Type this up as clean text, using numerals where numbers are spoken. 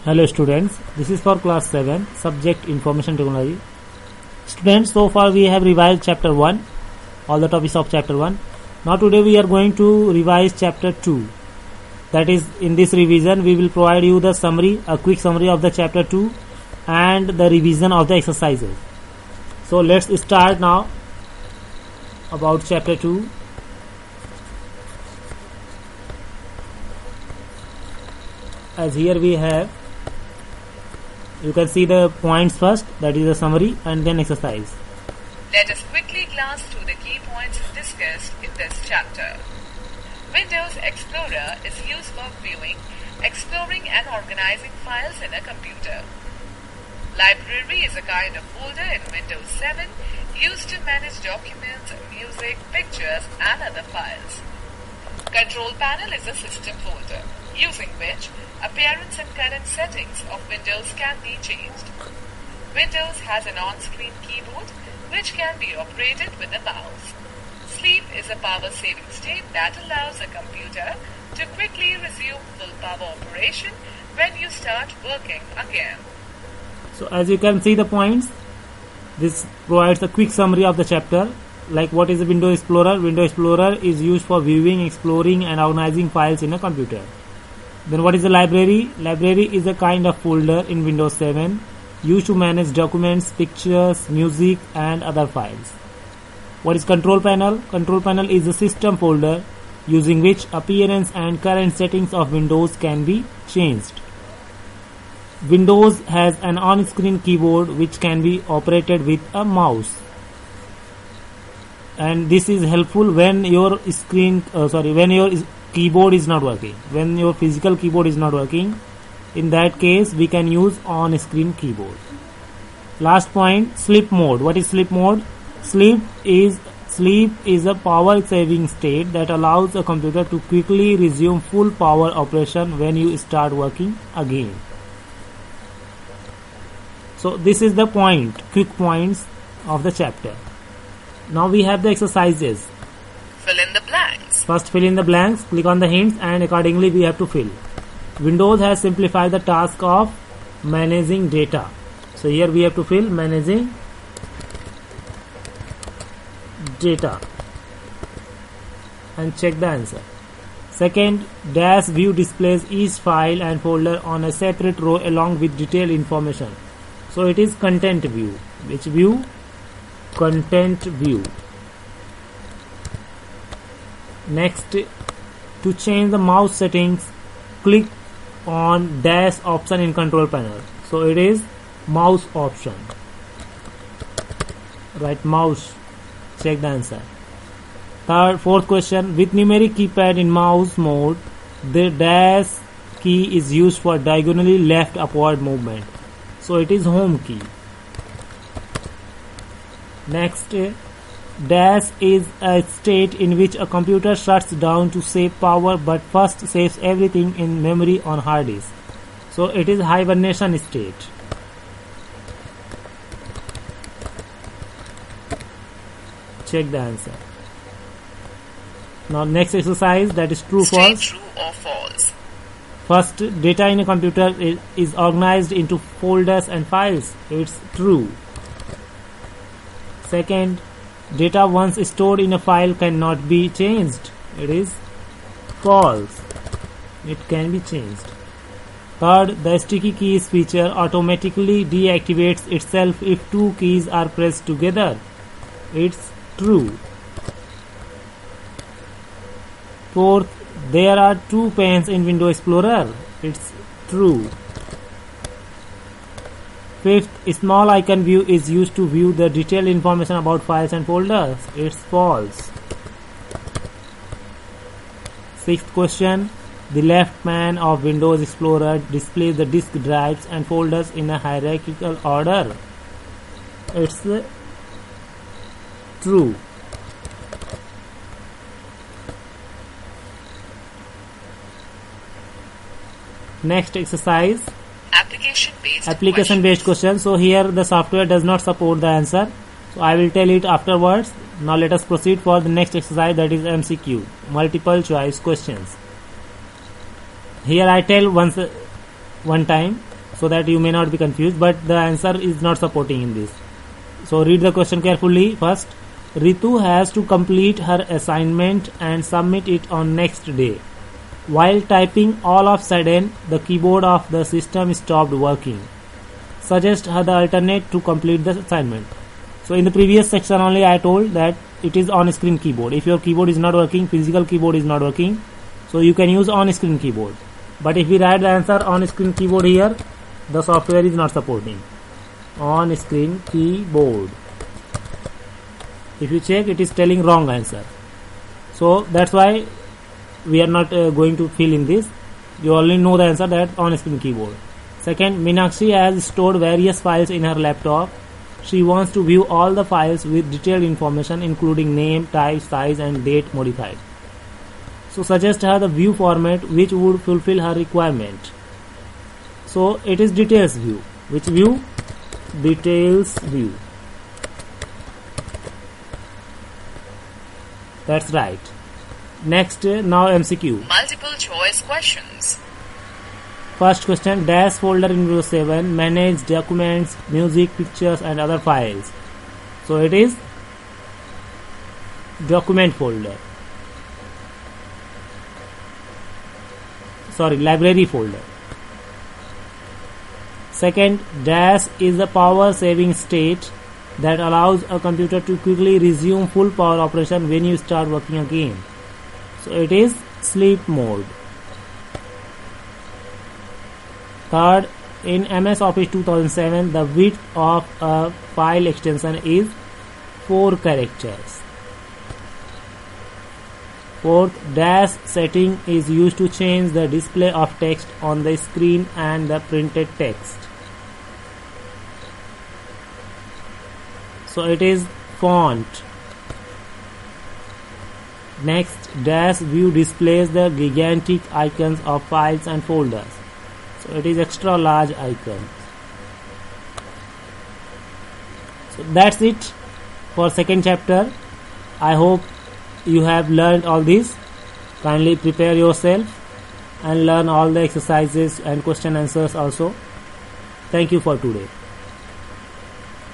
Hello students, this is for class 7, subject information technology. Students, so far we have revised chapter 1, all the topics of chapter 1. Now today we are going to revise chapter 2. That is, in this revision we will provide you the summary, a quick summary of the chapter 2 and the revision of the exercises. So let's start now about chapter 2. As here we have, you can see the points first, that is the summary, and then exercise. Let us quickly glance through the key points discussed in this chapter. Windows Explorer is used for viewing, exploring and organizing files in a computer. Library is a kind of folder in Windows 7 used to manage documents, music, pictures and other files. Control panel is a system folder, using which appearance and current settings of Windows can be changed. Windows has an on-screen keyboard which can be operated with a mouse. Sleep is a power-saving state that allows a computer to quickly resume full power operation when you start working again. So as you can see the points, this provides a quick summary of the chapter. Like, what is a Windows Explorer? Windows Explorer is used for viewing, exploring and organizing files in a computer. Then what is a library? Library is a kind of folder in Windows 7 used to manage documents, pictures, music and other files. What is control panel? Control panel is a system folder using which appearance and current settings of Windows can be changed. Windows has an on-screen keyboard which can be operated with a mouse. And this is helpful when your keyboard is not working. When your physical keyboard is not working, in that case we can use on-screen keyboard. Last point, sleep mode. What is sleep mode? Sleep is a power-saving state that allows a computer to quickly resume full power operation when you start working again. So this is the quick points of the chapter. Now we have the exercises. Fill in the blanks. First, fill in the blanks. Click on the hints and accordingly we have to fill. Windows has simplified the task of managing data. So here we have to fill managing data and check the answer. Second, dash view displays each file and folder on a separate row along with detailed information. So it is content view. Which view? Content view. Next, to change the mouse settings, click on dash option in control panel. So it is mouse option. Right, mouse. Check the answer. Fourth question, with numeric keypad in mouse mode, the dash key is used for diagonally left upward movement. So it is home key. Next, dash is a state in which a computer shuts down to save power but first saves everything in memory on hard disk. So it is hibernation state. Check the answer. Now next exercise, that is true false. True or false. First, data in a computer is organized into folders and files. It's true. Second, data once stored in a file cannot be changed. It is false. It can be changed. Third, the sticky keys feature automatically deactivates itself if two keys are pressed together. It's true. Fourth, there are two panes in Windows Explorer. It's true. Fifth, small icon view is used to view the detailed information about files and folders. It's false. Sixth question, the left pane of Windows Explorer displays the disk drives and folders in a hierarchical order. It's true. Next exercise, application based question. So here the software does not support the answer, so I will tell it afterwards. Now let us proceed for the next exercise, that is MCQ, multiple choice questions. Here I tell one time so that you may not be confused, but the answer is not supporting in this. So read the question carefully. First, Ritu has to complete her assignment and submit it on next day. While typing, all of a sudden the keyboard of the system stopped working. Suggest her the alternate to complete the assignment. So in the previous section only I told that it is on-screen keyboard. If your keyboard is not working, physical keyboard is not working, so you can use on-screen keyboard. But if we write the answer on-screen keyboard here, the software is not supporting on-screen keyboard. If you check, it is telling wrong answer. So that's why we are not going to fill in this. You only know the answer, that on-screen keyboard. Second, Meenakshi has stored various files in her laptop. She wants to view all the files with detailed information including name, type, size and date modified. So suggest her the view format which would fulfill her requirement. So it is details view. Which view? Details view. That's right. Next, now MCQ. Multiple choice questions. First question, dash folder in Windows 7 manage documents, music, pictures and other files. So it is document folder. Sorry, library folder. Second, dash is the power saving state that allows a computer to quickly resume full power operation when you start working again. So it is sleep mode. Third, in MS Office 2007, the width of a file extension is 4 characters. Fourth, dash setting is used to change the display of text on the screen and the printed text. So it is font. Next, dash view displays the gigantic icons of files and folders. So it is extra large icon. So that's it for second chapter. I hope you have learned all this. Kindly prepare yourself and learn all the exercises and question answers also. Thank you for today.